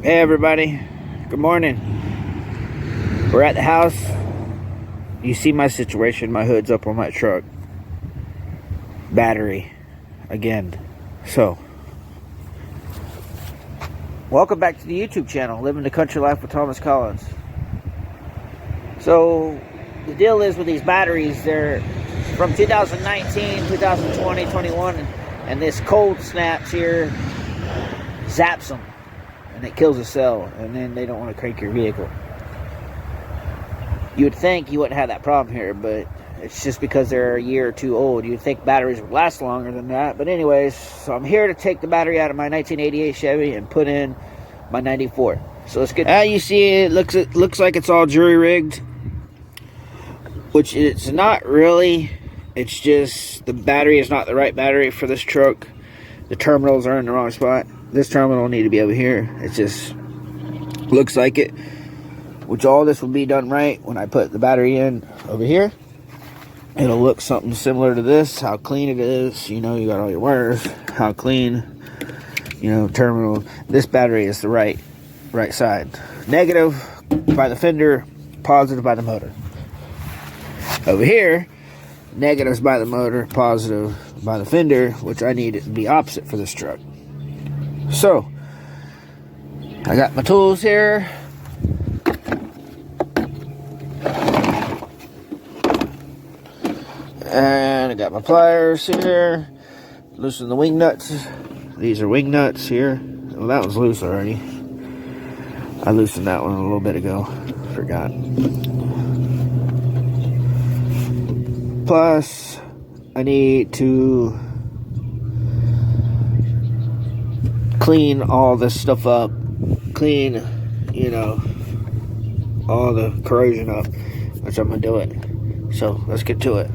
Hey everybody, good morning. We're at the house. You see my situation, my hood's up on my truck. Battery, again. So, welcome back to the YouTube channel, Living the Country Life with Thomas Collins. So, the deal is with these batteries, they're from 2019, 2020, 21, and this cold snaps here zaps them. And it kills a cell, and then they don't want to crank your vehicle. You would think you wouldn't have that problem here, but it's just because they're a year or two old. You'd think batteries would last longer than that. But anyways, so I'm here to take the battery out of my 1988 Chevy and put in my 94. So let's get. You see, it looks like it's all jury rigged, which it's not really. It's just the battery is not the right battery for this truck. The terminals are in the wrong spot. This terminal will need to be over here. It just looks like it. Which all this will be done right when I put the battery in over here. It'll look something similar to this. How clean it is. You know, you got all your wires. How clean. You know, terminal. This battery is the right side. Negative by the fender. Positive by the motor. Over here, negatives by the motor. Positive by the fender. Which I need it to be opposite for this truck. So, I got my tools here. And I got my pliers here. Loosen the wing nuts. These are wing nuts here. Well, that one's loose already. I loosened that one a little bit ago. Forgot. Plus, I need to clean all this stuff up, clean, you know, all the corrosion up, which I'm gonna do it. So let's get to it.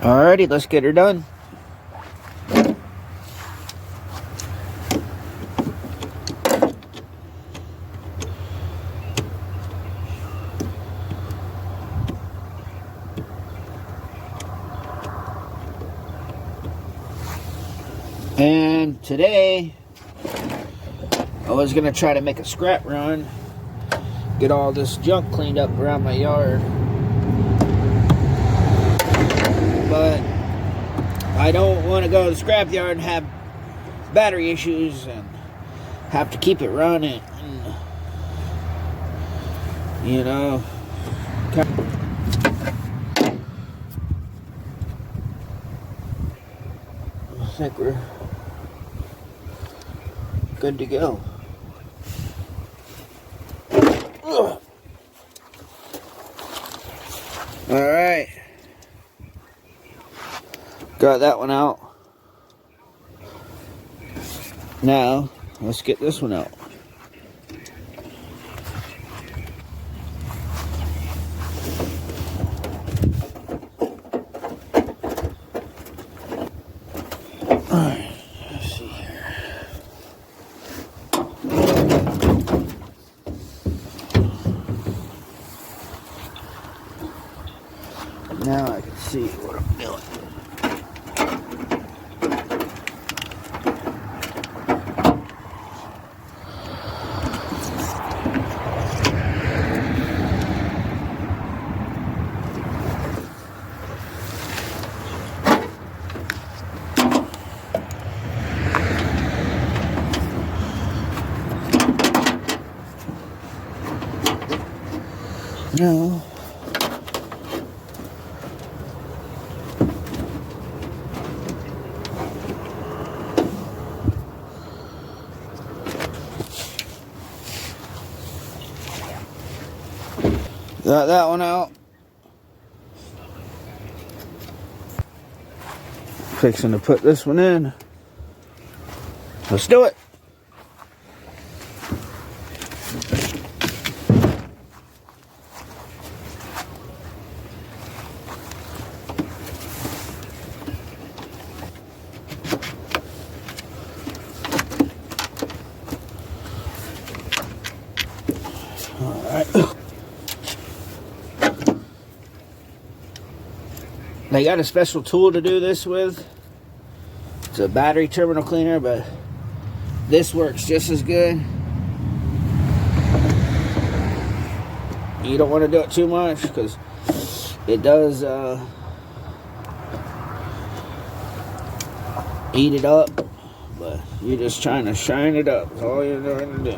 Alrighty, let's get her done. And today I was gonna try to make a scrap run, get all this junk cleaned up around my yard, but I don't want to go to the scrap yard and have battery issues and have to keep it running, and, you know. I think we're good to go. Alright. Got that one out. Now, let's get this one out. Alright, let's see here. Now I can see what I'm doing. No. Got that one out. Fixing to put this one in. Let's do it. All right. They got a special tool to do this with. It's a battery terminal cleaner, but this works just as good. You don't want to do it too much because it does eat it up, but you're just trying to shine it up. That's all you're trying to do.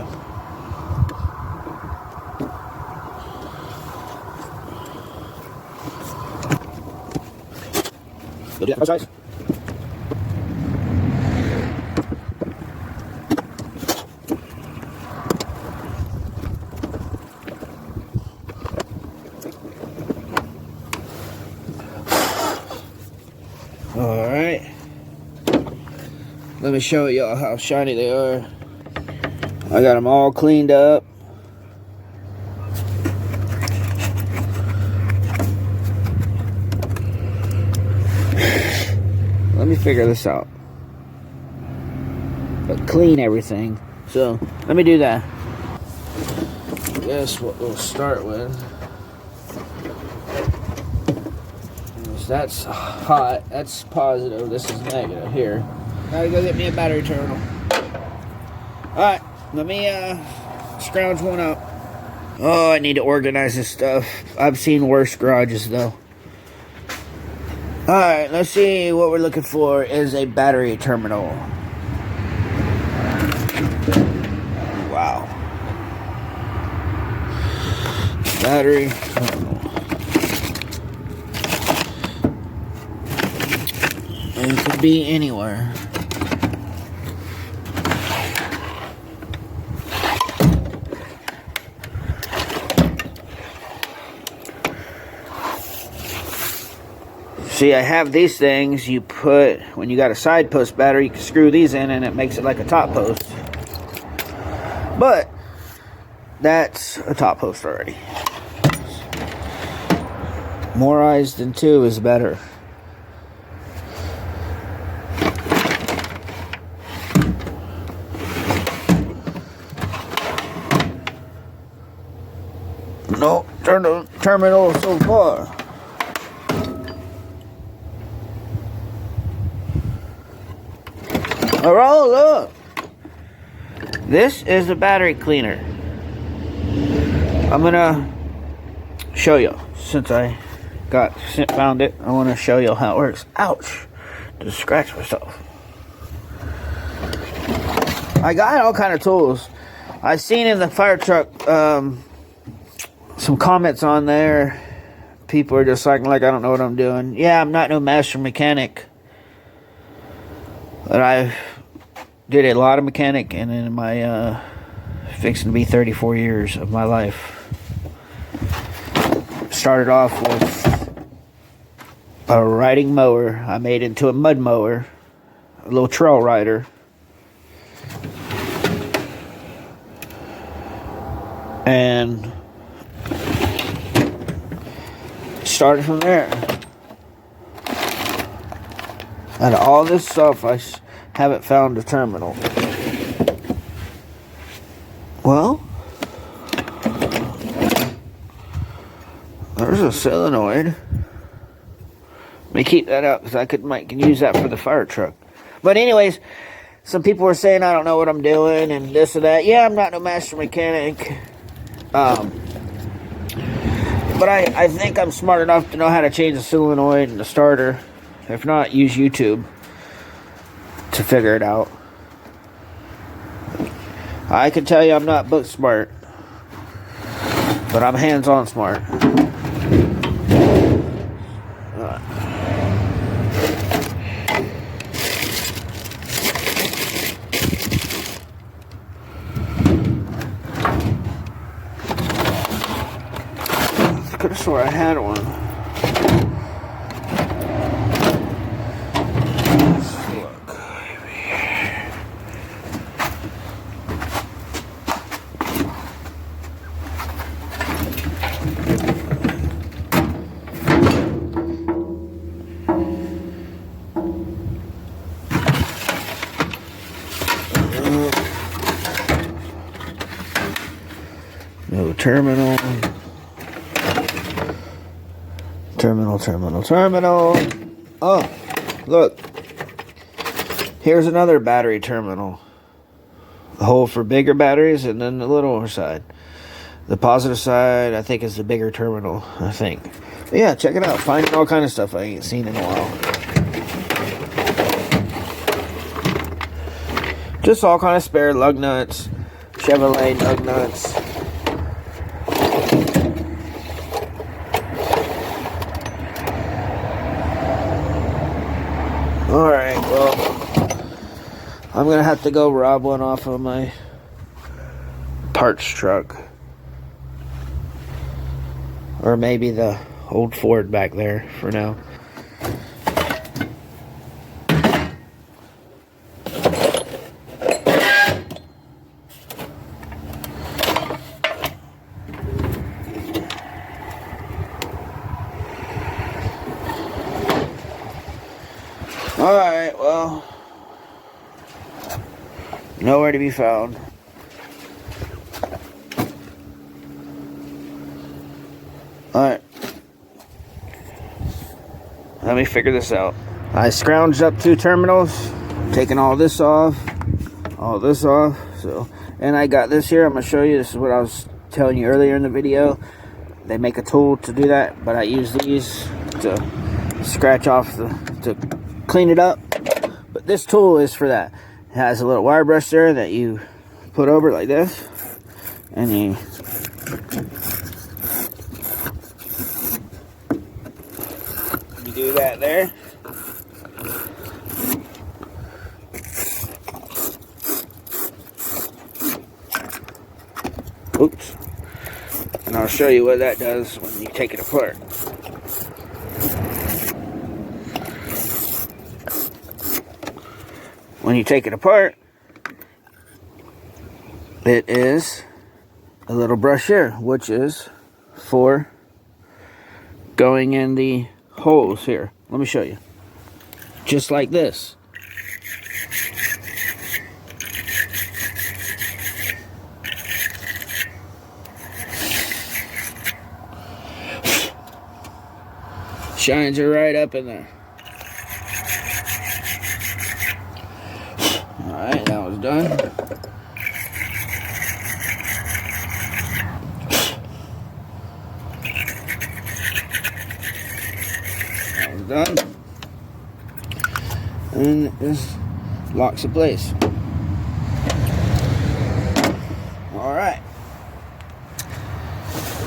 Go do that size. Alright, let me show y'all how shiny they are. I got them all cleaned up. Let me figure this out. But clean everything. So, let me do that. I guess what we'll start with. That's hot. That's positive. This is negative here. Gotta go get me a battery terminal. Alright, let me scrounge one up. Oh, I need to organize this stuff. I've seen worse garages though. Alright, let's see what we're looking for is a battery terminal. Wow. Battery terminal. It could be anywhere. See, I have these things you put, when you got a side post battery, you can screw these in and it makes it like a top post. But, that's a top post already. More eyes than two is better. No, terminal so far. Oh, look. This is a battery cleaner. I'm gonna show you. Since I found it, I want to show you how it works. Ouch! Just scratch myself. I got all kind of tools. I seen in the fire truck some comments on there. People are just like I don't know what I'm doing. Yeah, I'm not no master mechanic. But I did a lot of mechanic, and in my fixing to be 34 years of my life. Started off with a riding mower. I made into a mud mower, a little trail rider. And started from there. Out of all this stuff, I haven't found a terminal. Well, there's a solenoid. Let me keep that up because I might use that for the fire truck. But anyways, some people were saying I don't know what I'm doing and this or that. Yeah, I'm not no master mechanic. But I think I'm smart enough to know how to change the solenoid and the starter. If not, use YouTube to figure it out. I can tell you I'm not book smart, but I'm hands-on smart. I could have swore I had one. No terminal. Terminal. Oh, look. Here's another battery terminal. The hole for bigger batteries and then the littler side. The positive side, I think, is the bigger terminal, I think. But yeah, check it out. Finding all kind of stuff I ain't seen in a while. Just all kind of spare lug nuts, Chevrolet lug nuts. Alright, well, I'm going to have to go rob one off of my parts truck. Or maybe the old Ford back there for now. Alright, well, nowhere to be found. Alright, let me figure this out. I scrounged up 2 terminals, taking all this off, so, and I got this here. I'm going to show you. This is what I was telling you earlier in the video. They make a tool to do that, but I use these to scratch off to clean it up. But this tool is for that. It has a little wire brush there that you put over like this, and you do that there. Oops. And I'll show you what that does when you take it apart. When you take it apart, it is a little brush here, which is for going in the holes here. Let me show you. Just like this. Shines it right up in there. Alright, that was done. That was done. And it just locks in place. Alright.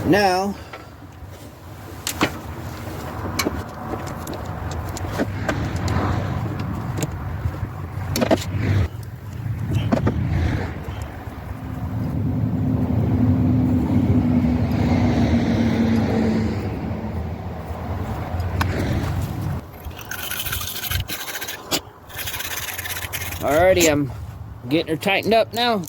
Now, alrighty, I'm getting her tightened up now.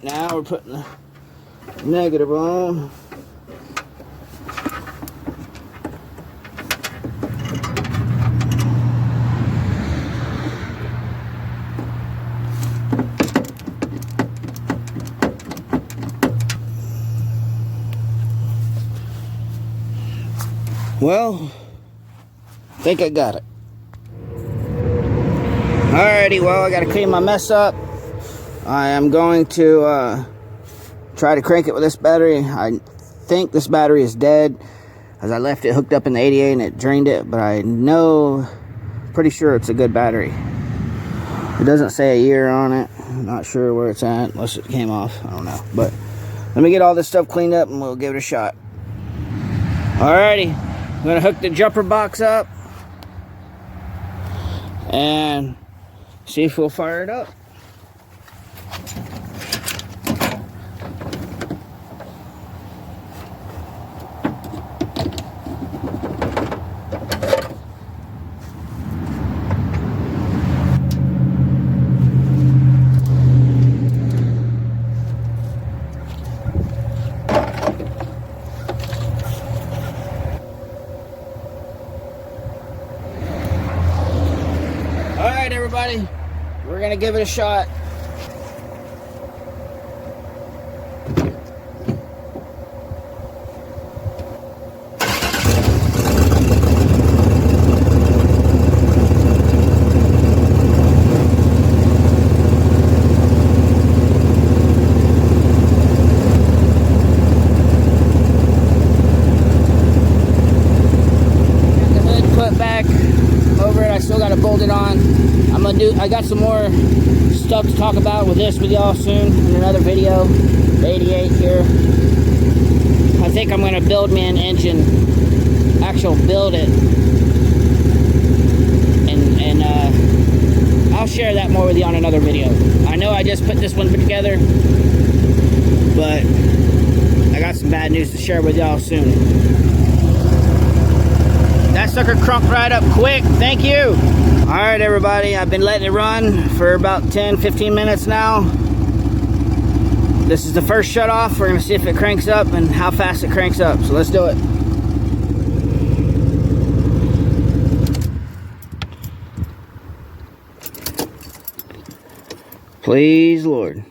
Now we're putting the negative on. Well, I think I got it. Alrighty, well, I gotta clean my mess up. I am going to try to crank it with this battery. I think this battery is dead, as I left it hooked up in the 88 and it drained it, but I know, pretty sure it's a good battery. It doesn't say a year on it. I'm not sure where it's at, unless it came off. I don't know. But let me get all this stuff cleaned up and we'll give it a shot. Alrighty, I'm going to hook the jumper box up and see if we'll fire it up. right, everybody, we're gonna give it a shot. I got some more stuff to talk about with y'all soon in another video. The 88 here. I think I'm gonna build me an engine, build it, and I'll share that more with you on another video. I know I just put this one together, but I got some bad news to share with y'all soon. That sucker crunked right up quick. Thank you. Alright, everybody, I've been letting it run for about 10-15 minutes now. This is the first shut off. We're going to see if it cranks up and how fast it cranks up. So let's do it. Please, Lord.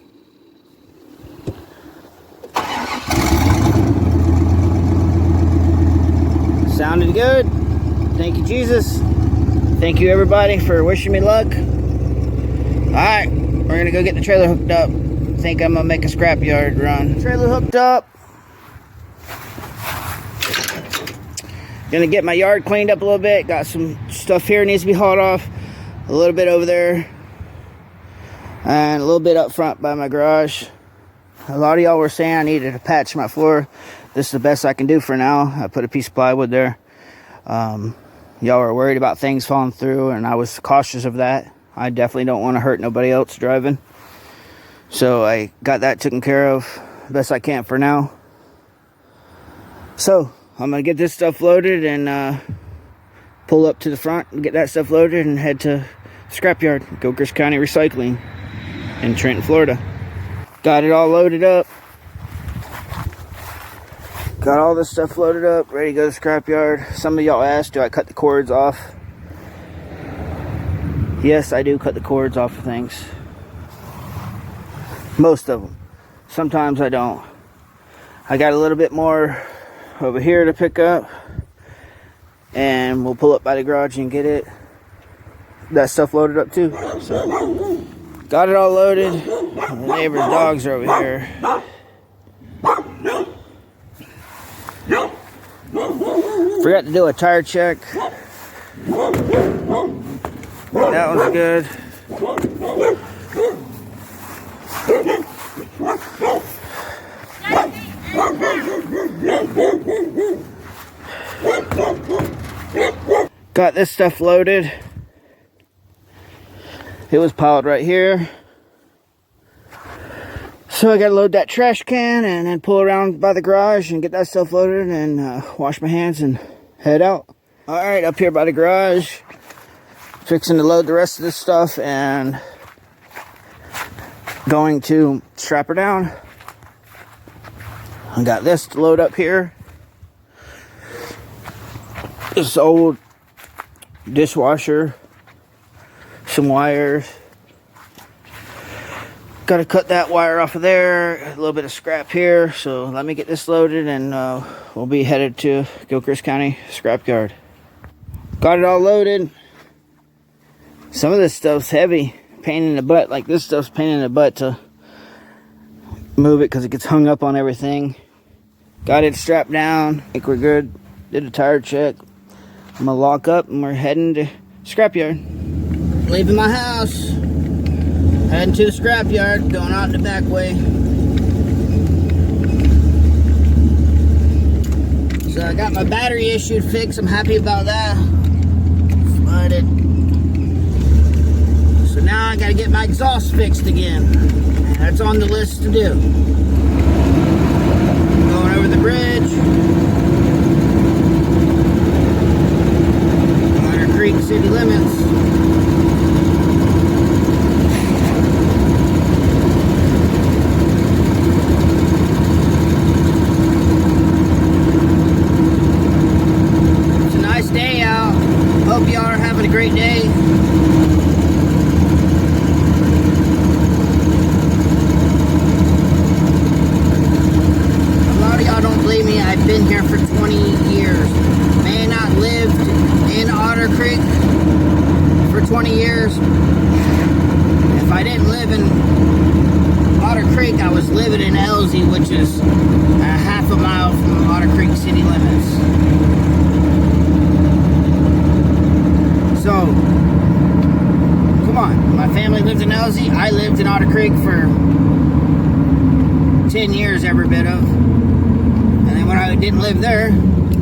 Sounded good. Thank you, Jesus. Thank you, everybody, for wishing me luck. Alright, we're going to go get the trailer hooked up. I think I'm going to make a scrapyard run. Trailer hooked up. Going to get my yard cleaned up a little bit. Got some stuff here needs to be hauled off. A little bit over there. And a little bit up front by my garage. A lot of y'all were saying I needed to patch my floor. This is the best I can do for now. I put a piece of plywood there. Y'all were worried about things falling through, and I was cautious of that. I definitely don't want to hurt nobody else driving. So I got that taken care of best I can for now. So I'm going to get this stuff loaded and pull up to the front and get that stuff loaded and head to scrapyard, Gilchrist County Recycling in Trenton, Florida. Got it all loaded up. Got all this stuff loaded up, ready to go to the scrapyard. Some of y'all asked, do I cut the cords off? Yes, I do cut the cords off of things. Most of them. Sometimes I don't. I got a little bit more over here to pick up. And we'll pull up by the garage and get that stuff loaded up too. So, got it all loaded. The neighbor's dogs are over here. Forgot to do a tire check. That was good. Got this stuff loaded. It was piled right here. So I gotta load that trash can and then pull around by the garage and get that stuff loaded and wash my hands and head out. Alright, up here by the garage, fixing to load the rest of this stuff and going to strap her down. I got this to load up here. This old dishwasher, some wires. Got to cut that wire off of there. A little bit of scrap here. So let me get this loaded and we'll be headed to Gilchrist County Scrapyard. Got it all loaded. Some of this stuff's heavy. Pain in the butt. Like this stuff's pain in the butt to move it because it gets hung up on everything. Got it strapped down. I think we're good. Did a tire check. I'm going to lock up and we're heading to Scrapyard. Leaving my house. Heading to the scrapyard, going out in the back way. So I got my battery issue fixed. I'm happy about that. Flooded. So now I gotta get my exhaust fixed again. That's on the list to do. Going over the bridge. Minor Creek city limits. Hope y'all are having a great day. I've been here for 20 years. May I not lived in Otter Creek for 20 years. If I didn't live in Otter Creek, I was living in Elsie, which is a half a mile from Otter Creek city limits. So, come on. My family lived in Elsie. I lived in Otter Creek for 10 years, every bit of. And then when I didn't live there,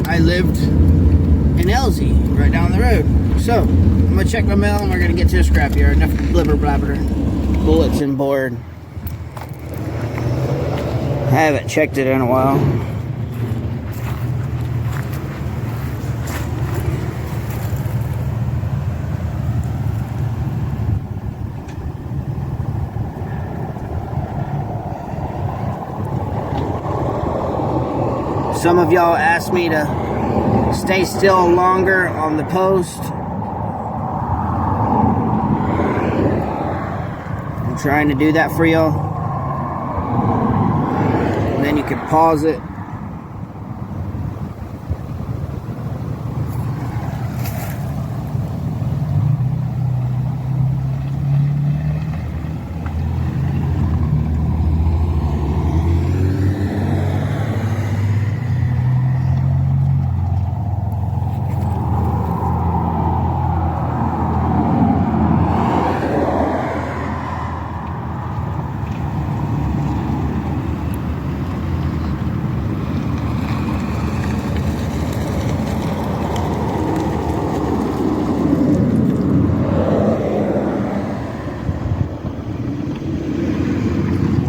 I lived in Elsie, right down the road. So, I'm going to check my mail and we're going to get to the scrapyard. Enough blibber blabber. Bulletin board. I haven't checked it in a while. Some of y'all asked me to stay still longer on the post. I'm trying to do that for y'all. And then you can pause it.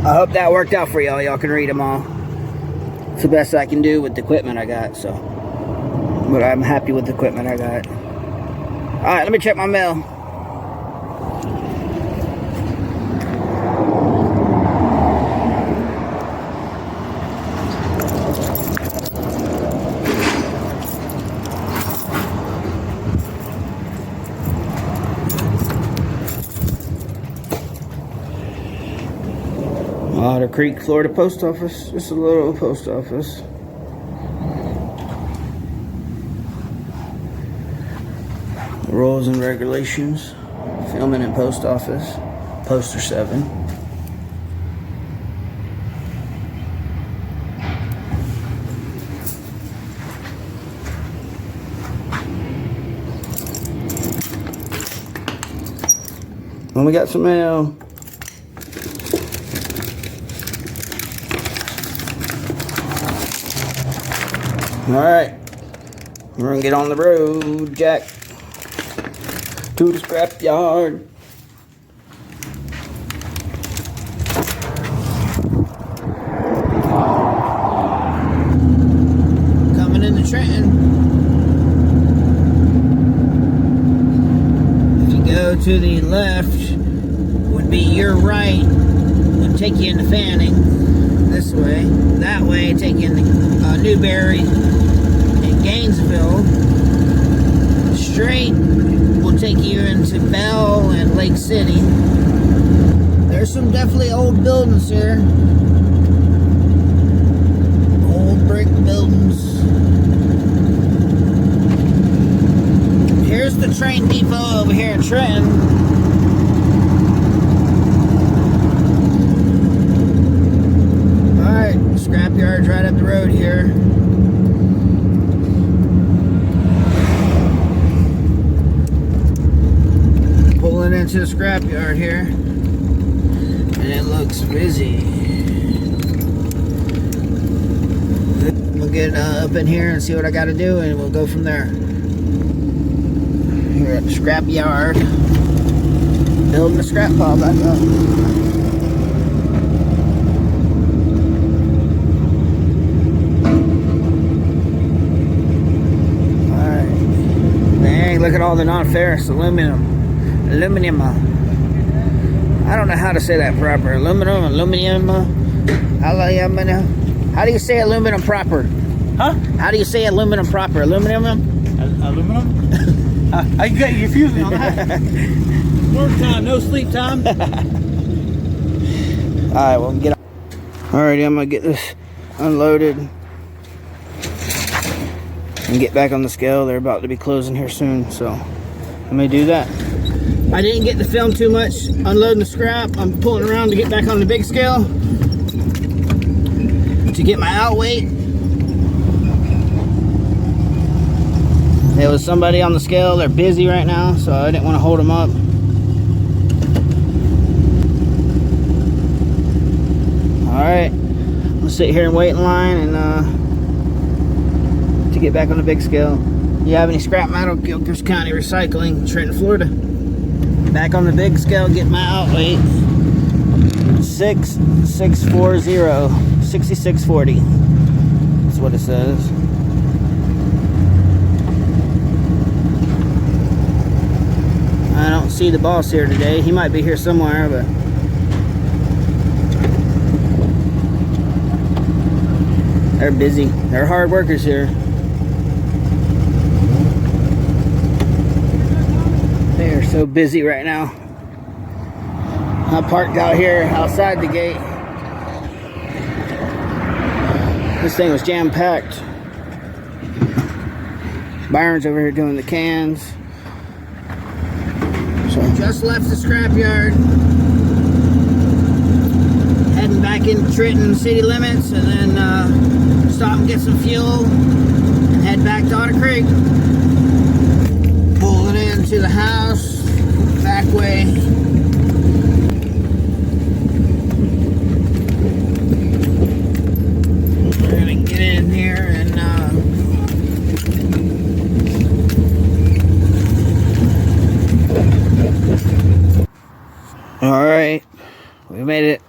I hope that worked out for y'all. Y'all can read them all. It's the best I can do with the equipment I got, so. But I'm happy with the equipment I got. Alright, let me check my mail. Otter Creek, Florida Post Office. Just a little post office. Rules and regulations. Filming in post office. Poster 7. And we got some mail. Alright, we're gonna get on the road, Jack, to the scrap yard. Coming into Trenton. If you go to the left, would be your right, would take you into Fanning. This way. That way, take you into Newberry and Gainesville. Straight will take you into Bell and Lake City. There's some definitely old buildings here. Old brick buildings. Here's the train depot over here in Trenton. Scrapyard's right up the road here. Pulling into the scrapyard here. And it looks busy. We'll get up in here and see what I gotta do and we'll go from there. Here at the scrapyard. Building the scrap pile back up. Look at all the non-ferrous aluminum. I don't know how to say that proper. Aluminum. How do you say aluminum proper? Huh? How do you say aluminum proper? Aluminum? Aluminum? I got you confused on that. Work time, no sleep time. Alright, well, get on. Alrighty, I'm gonna get this unloaded. and get back on the scale. They're about to be closing here soon, so let me do that. I didn't get to film too much unloading the scrap. I'm pulling around to get back on the big scale to get my out weight. There was somebody on the scale. They're busy right now, so I didn't want to hold them up. Alright, I'm gonna sit here and wait in line and to get back on the big scale. You have any scrap metal? Gilchrist County Recycling, Trenton, Florida. Back on the big scale, get my out weight. 6640, 6640. That's what it says. I don't see the boss here today. He might be here somewhere, but they're busy. They're hard workers here. They are so busy right now. I parked out here outside the gate. This thing was jam-packed. Byron's over here doing the cans. So just left the scrapyard. Heading back into Trenton city limits, and then stop and get some fuel and head back to Otter Creek. Pulling into the house, back way. We're gonna get in here and all right, we made it.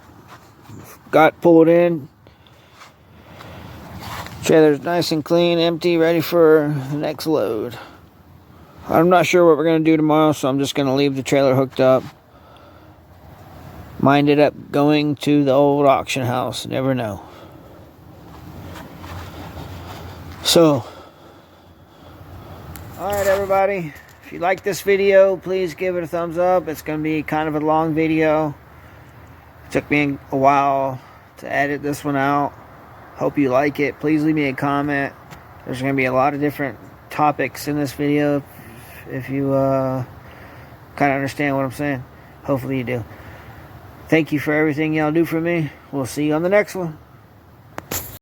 Got pulled in. Trailer's nice and clean, empty, ready for the next load. I'm not sure what we're going to do tomorrow, so I'm just going to leave the trailer hooked up. Might end up going to the old auction house. Never know. So, alright everybody. If you like this video, please give it a thumbs up. It's going to be kind of a long video. It took me a while to edit this one out. Hope you like it. Please leave me a comment. There's going to be a lot of different topics in this video if you kind of understand what I'm saying. Hopefully you do. Thank you for everything y'all do for me. We'll see you on the next one.